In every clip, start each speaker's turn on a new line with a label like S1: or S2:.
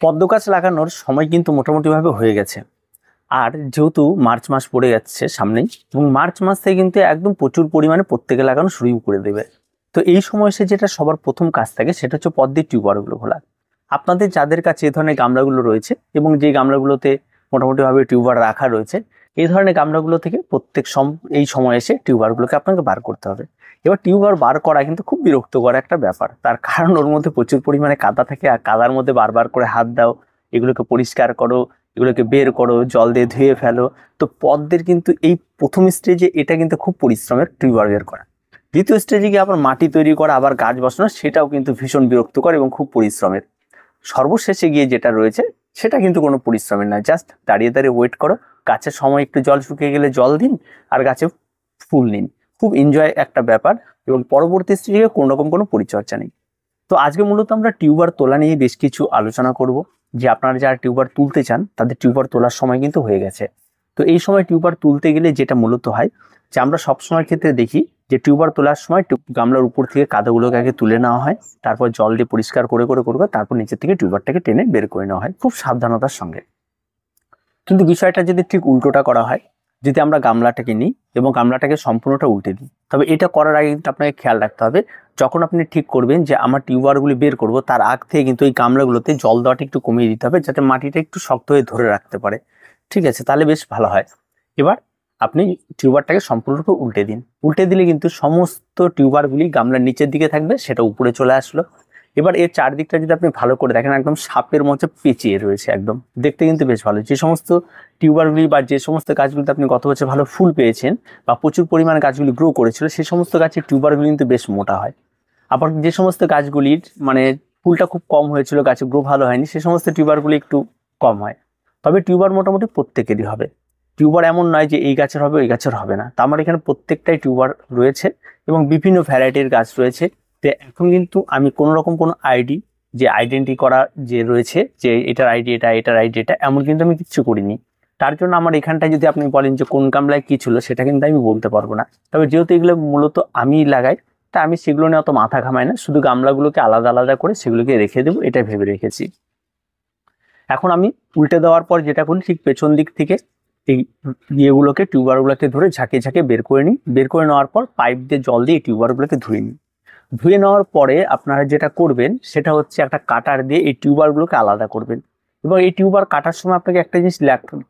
S1: পদ্ম গাছ লাগানোর সময় কিন্তু মোটামুটিভাবে হয়ে গেছে। আর যেহেতু মার্চ মাস পড়ে যাচ্ছে সামনেই, এবং মার্চ মাস থেকে কিন্তু একদম প্রচুর পরিমাণে প্রত্যেকে লাগানো শুরু করে দেবে। তো এই সময় এসে যেটা সবার প্রথম কাজ থাকে সেটা হচ্ছে পদ্মের টিউবারগুলো খোলা। আপনাদের যাদের কাছে এই ধরনের গামলাগুলো রয়েছে এবং যে গামলাগুলোতে মোটামুটিভাবে টিউবার রাখা রয়েছে, এই ধরনের গামলাগুলো থেকে প্রত্যেক এই সময় এসে টিউবারগুলোকে আপনাকে বার করতে হবে। এবার টিউবার বার করা কিন্তু খুব বিরক্তকর একটা ব্যাপার, তার কারণ ওর মধ্যে প্রচুর পরিমাণে কাদা থাকে, আর কাদার মধ্যে বারবার করে হাত দাও, এগুলোকে পরিষ্কার করো, এগুলোকে বের করো, জল দিয়ে ধুয়ে ফেলো। তো পদ্মের কিন্তু এই প্রথম স্টেজে এটা কিন্তু খুব পরিশ্রমের টিউবার বের করা। দ্বিতীয় স্টেজে গিয়ে আবার মাটি তৈরি করা, আবার গাছ বসানো, সেটাও কিন্তু ভীষণ বিরক্তকর এবং খুব পরিশ্রমের। সর্বশেষে গিয়ে যেটা রয়েছে সেটা কিন্তু কোনো পরিশ্রমের নয়, জাস্ট দাঁড়িয়ে দাঁড়িয়ে ওয়েট করো, গাছের সময় একটু জল শুকিয়ে গেলে জল দিন আর গাছে ফুল নিন। খুব এনজয় একটা ব্যাপার, এবং পরবর্তী স্টেজে কোনো রকম কোনো পরিচর্যা নেই। তো আজকে মূলত আমরা টিউবার তোলা নিয়ে বেশ কিছু আলোচনা করব, যে আপনারা যারা টিউবার তুলতে চান তাদের টিউবার তোলার সময় কিন্তু হয়ে গেছে। তো এই সময় টিউবার তুলতে গেলে যেটা মূলত হয়, যে আমরা সবসময় ক্ষেত্রে দেখি যে টিউবার তোলার সময় গামলার উপর থেকে কাদাগুলোকে আগে তুলে নেওয়া হয়, তারপর জল দিয়ে পরিষ্কার করে করে করে তারপর নিচের থেকে টিউবারটাকে টেনে বের করে নেওয়া হয় খুব সাবধানতার সঙ্গে। কিন্তু বিষয়টা যদি ঠিক উল্টোটা করা হয়, যদি আমরা গামলাটাকে নিই এবং গামলাটাকে সম্পূর্ণটা উল্টে দিই, তবে এটা করার আগে কিন্তু আপনাকে খেয়াল রাখতে হবে, যখন আপনি ঠিক করবেন যে আমার টিউবারগুলি বের করব, তার আগ থেকে কিন্তু এই গামলাগুলোতে জল দেওয়াটা একটু কমিয়ে দিতে হবে, যাতে মাটিটা একটু শক্ত হয়ে ধরে রাখতে পারে। ঠিক আছে, তাহলে বেশ ভালো হয়। এবার আপনি টিউবারটাকে সম্পূর্ণরূপে উল্টে দিন। উল্টে দিলে কিন্তু সমস্ত টিউবারগুলি গামলার নিচের দিকে থাকবে, সেটা উপরে চলে আসলো। এবার এর চারদিকটা যদি আপনি ভালো করে দেখেন, একদম সাপের মতো পেঁচিয়ে রয়েছে, একদম দেখতে কিন্তু বেশ ভালো। যে সমস্ত টিউবারগুলি বা যে সমস্ত গাছগুলিতে আপনি গত বছর ভালো ফুল পেয়েছেন বা প্রচুর পরিমাণে গাছগুলি গ্রো করেছিল, সেই সমস্ত গাছের টিউবারগুলি কিন্তু বেশ মোটা হয়। আবার যে সমস্ত গাছগুলির মানে ফুলটা খুব কম হয়েছিল, গাছে গ্রো ভালো হয়নি, সে সমস্ত টিউবারগুলি একটু কম হয়। তবে টিউবার মোটামুটি প্রত্যেকেরই হবে। টিউবার এমন নয় যে এই গাছের হবে ওই গাছের হবে না, তা আমার এখানে প্রত্যেকটাই টিউবার রয়েছে এবং বিভিন্ন ভ্যারাইটির গাছ রয়েছে। তো এখন কিন্তু আমি কোনো রকম কোনো যে আইডেন্টি করা যে রয়েছে যে এটার আইডি এটা, এটার আইডি এটা, এমন কিন্তু আমি কিচ্ছু করিনি। তার জন্য আমার এখানটায় যদি আপনি বলেন যে কোন গামলায় কি ছিল, সেটা কিন্তু আমি বলতে পারবো না। তবে যেহেতু এগুলো মূলত আমি লাগাই, তা আমি সেগুলো নিয়ে অত মাথা ঘামাই না, শুধু গামলাগুলোকে আলাদা আলাদা করে সেগুলোকে রেখে দেবো, এটা ভেবে রেখেছি। এখন আমি উল্টে দেওয়ার পর যেটা করি, ঠিক পেছন দিক থেকে এই ইয়েগুলোকে টিউবারগুলোকে ধরে ঝাঁকে ঝাঁকে বের করে নিই। বের করে নেওয়ার পর পাইপ দিয়ে জল দিয়ে টিউবারগুলোকে ধুয়ে নিই। ধুয়ে নেওয়ার পরে আপনারা যেটা করবেন সেটা হচ্ছে একটা কাটার দিয়ে এই টিউবারগুলোকে আলাদা করবেন। এবং এই টিউবার কাটার সময় আপনাকে একটা জিনিস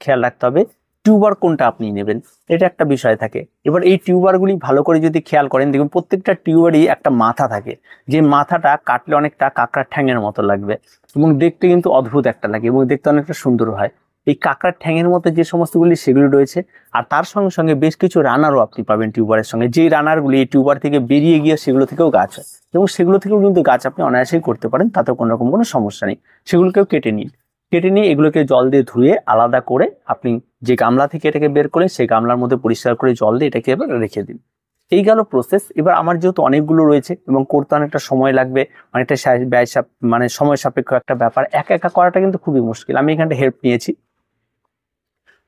S1: খেয়াল রাখতে হবে, টিউবার কোনটা আপনি নেবেন, এটা একটা বিষয় থাকে। এবার এই টিউবারগুলি ভালো করে যদি খেয়াল করেন, দেখুন প্রত্যেকটা টিউবারই একটা মাথা থাকে, যে মাথাটা কাটলে অনেকটা কাঁকড়ার ঠ্যাঙের মতো লাগবে এবং দেখতে কিন্তু অদ্ভুত একটা লাগে এবং দেখতে অনেকটা সুন্দর হয়। এই কাঁকড়ার ঠ্যাঙের মতো যে সমস্তগুলি সেগুলি রয়েছে, আর তার সঙ্গে সঙ্গে বেশ কিছু রানারও আপনি পাবেন টিউবারের সঙ্গে, যেই রানারগুলি এই টিউবার থেকে বেরিয়ে গিয়ে সেগুলো থেকেও গাছ হয়, এবং সেগুলো থেকেও কিন্তু গাছ আপনি অনায়াসেই করতে পারেন, তাতে কোনো রকম কোনো সমস্যা নেই। সেগুলোকেও কেটে নিন। কেটে নিয়ে এগুলোকে জল দিয়ে ধুয়ে আলাদা করে আপনি যে গামলা থেকে এটাকে বের করে সেই গামলার মধ্যে পরিষ্কার করে জল দিয়ে এটাকে এবার রেখে দিন। এই গেল প্রসেস। এবার আমার যেহেতু অনেকগুলো রয়েছে এবং করতে অনেকটা সময় লাগবে, অনেকটা মানে সময় সাপেক্ষ একটা ব্যাপার, একা একা করাটা কিন্তু খুবই মুশকিল, আমি এখানটা হেল্প নিয়েছি।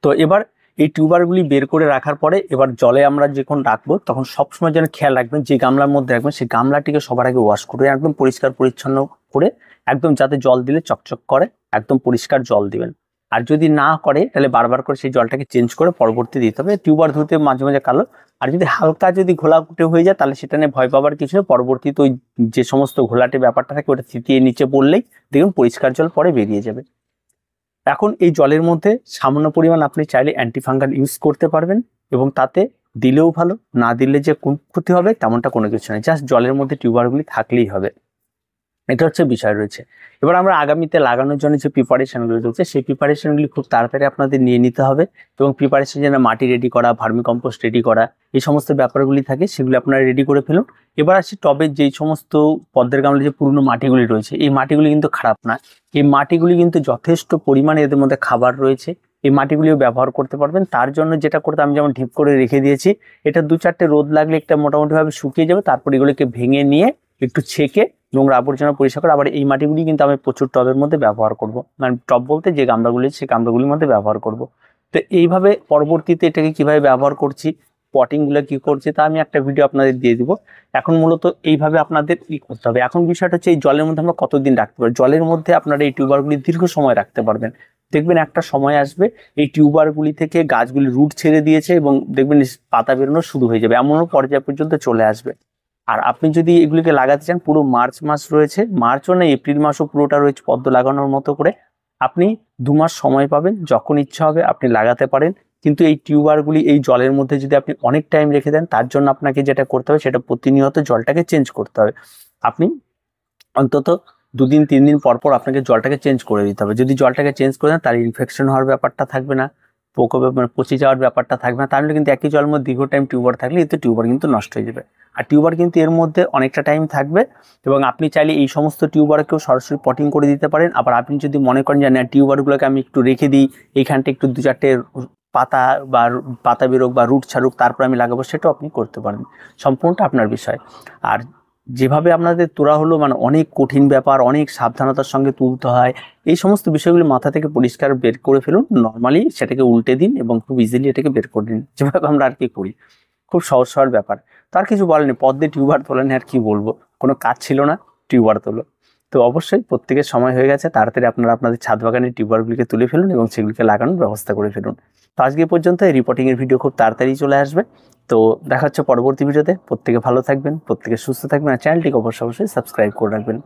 S1: তো এবার এই টিউবারগুলি বের করে রাখার পরে এবার জলে আমরা যখন রাখবো তখন সবসময় যেন খেয়াল রাখবেন, যে গামলার মধ্যে রাখবেন সেই গামলাটিকে সবার আগে ওয়াশ করে একদম পরিষ্কার পরিচ্ছন্ন করে, একদম যাতে জল দিলে চকচক করে একদম পরিষ্কার জল দিবেন। আর যদি না করে তাহলে বারবার করে সেই জলটাকে চেঞ্জ করে পরবর্তী দিতে হবে। টিউবার ধুতে মাঝে মাঝে কালো, আর যদি হালকা যদি ঘোলাটে হয়ে যায় তাহলে সেটা নিয়ে ভয় পাবার কিছু নেই, পরবর্তীতে ওই যে সমস্ত ঘোলাটে ব্যাপারটা থাকে ওটা থিতিয়ে নিচে পড়লেই দেখুন পরিষ্কার জল পরে বেরিয়ে যাবে। এখন এই জলের মধ্যে সামান্য পরিমাণ আপনি চাইলে অ্যান্টিফাঙ্গাল ইউজ করতে পারবেন, এবং তাতে দিলেও ভালো, না দিলে যে কোন ক্ষতি হবে তেমনটা কোনো কিছু নেই, জাস্ট জলের মধ্যে টিউবারগুলি থাকলেই হবে। এটা হচ্ছে বিষয় রয়েছে। এবার আমরা আগামীতে লাগানোর জন্য যে প্রিপারেশনগুলি রয়েছে সেই প্রিপারেশনগুলি খুব তাড়াতাড়ি আপনাদের নিয়ে নিতে হবে, এবং প্রিপারেশন যেন মাটি রেডি করা, ভার্মি কম্পোস্ট রেডি করা, এই সমস্ত ব্যাপারগুলি থাকে সেগুলি আপনারা রেডি করে ফেলুন। এবার আসি টবের যেই সমস্ত পদ্মের গামলার যে পুরনো মাটিগুলি রয়েছে, এই মাটিগুলি কিন্তু খারাপ না, এই মাটিগুলি কিন্তু যথেষ্ট পরিমাণে এদের মধ্যে খাবার রয়েছে, এই মাটিগুলিও ব্যবহার করতে পারবেন। তার জন্য যেটা করতে আমি যেমন ঢিপ করে রেখে দিয়েছি, এটা 2-4টে রোদ লাগলে একটা মোটামুটিভাবে শুকিয়ে যাবে, তারপর এগুলোকে ভেঙে নিয়ে একটু ছেঁকে নোংরা আবর্জনা পরিষ্কার করে আবার এই মাটিগুলি কিন্তু আমি প্রচুর টবের মধ্যে ব্যবহার করব, মানে টব বলতে যে গামলাগুলি সেই গামলাগুলির মধ্যে ব্যবহার করব। তো এইভাবে পরবর্তীতে এটাকে কিভাবে ব্যবহার করছি পটিংগুলো কি করছে তা আমি একটা ভিডিও আপনাদের দিয়ে দিব। এখন মূলত এইভাবে আপনাদের কি করতে হবে, এখন বিষয়টা হচ্ছে এই জলের মধ্যে আমরা কতদিন রাখতে পারি। জলের মধ্যে আপনারা এই টিউবারগুলি দীর্ঘ সময় রাখতে পারবেন। দেখবেন একটা সময় আসবে এই টিউবারগুলি থেকে গাছগুলি রুট ছেড়ে দিয়েছে এবং দেখবেন পাতা বেরোনো শুরু হয়ে যাবে, এমনও পর্যায় পর্যন্ত চলে আসবে। আর আপনি যদি এগুলিকে লাগাতে চান, পুরো মার্চ মাস রয়েছে, মার্চও না এপ্রিল মাসও পুরোটা রয়েছে পদ্ম লাগানোর মতো করে, আপনি 2 মাস সময় পাবেন, যখন ইচ্ছা হবে আপনি লাগাতে পারেন। কিন্তু এই টিউবারগুলি এই জলের মধ্যে যদি আপনি অনেক টাইম রেখে দেন, তার জন্য আপনাকে যেটা করতে হবে সেটা প্রতিনিয়ত জলটাকে চেঞ্জ করতে হবে। আপনি অন্তত 2 দিন 3 দিন পর পর আপনাকে জলটাকে চেঞ্জ করে দিতে হবে। যদি জলটাকে চেঞ্জ করে দেন, তার ইনফেকশন হওয়ার ব্যাপারটা থাকবে না, মানে পচে যাওয়ার ব্যাপারটা থাকবে না। তাহলে কিন্তু একই জলের মধ্যে দীর্ঘ টাইম টিউবার থাকলে এতে টিউবার কিন্তু নষ্ট হয়ে যাবে। আর টিউবার কিন্তু এর মধ্যে অনেকটা টাইম থাকবে, এবং আপনি চাইলে এই সমস্ত টিউবারকেও সরাসরি পটিং করে দিতে পারেন। আবার আপনি যদি মনে করেন যে না, টিউবারগুলোকে আমি একটু রেখে দিই, এইখানটা একটু 2-4টে পাতা বা পাতা বেরোক বা রুট ছাড়ুক, তারপর আমি লাগাবো, সেটাও আপনি করতে পারেন। সম্পূর্ণটা আপনার বিষয়। আর যেভাবে আপনাদের তোলা হলো, মানে অনেক কঠিন ব্যাপার, অনেক সাবধানতার সঙ্গে তুলতে হয়, এই সমস্ত বিষয়গুলি মাথা থেকে পরিষ্কার বের করে ফেলুন। নর্মালি সেটাকে উল্টে দিন এবং খুব ইজিলি এটাকে বের করে দিন, যেভাবে আমরা আর কি করি। খুব সহজ সরল ব্যাপার। তার কিছু বলেনি, পদ্মে টিউবার তোলেন, আর কি বলবো, কোনো কাজ ছিল না, টিউবার তোলো। তো অবশ্যই প্রত্যেকের সময় হয়ে গেছে, তাড়াতাড়ি আপনারা আপনাদের ছাদ বাগানের টিউবারগুলিকে তুলে ফেলুন এবং সেগুলিকে লাগানোর ব্যবস্থা করে ফেলুন। তো আজকে পর্যন্ত এই রিপোর্টিংয়ের ভিডিও খুব তাড়াতাড়ি চলে আসবে। তো দেখা হচ্ছে পরবর্তী ভিডিওতে। প্রত্যেকে ভালো থাকবেন, প্রত্যেকে সুস্থ থাকবেন, আর চ্যানেলটিকে অবশ্যই সাবস্ক্রাইব করে রাখবেন।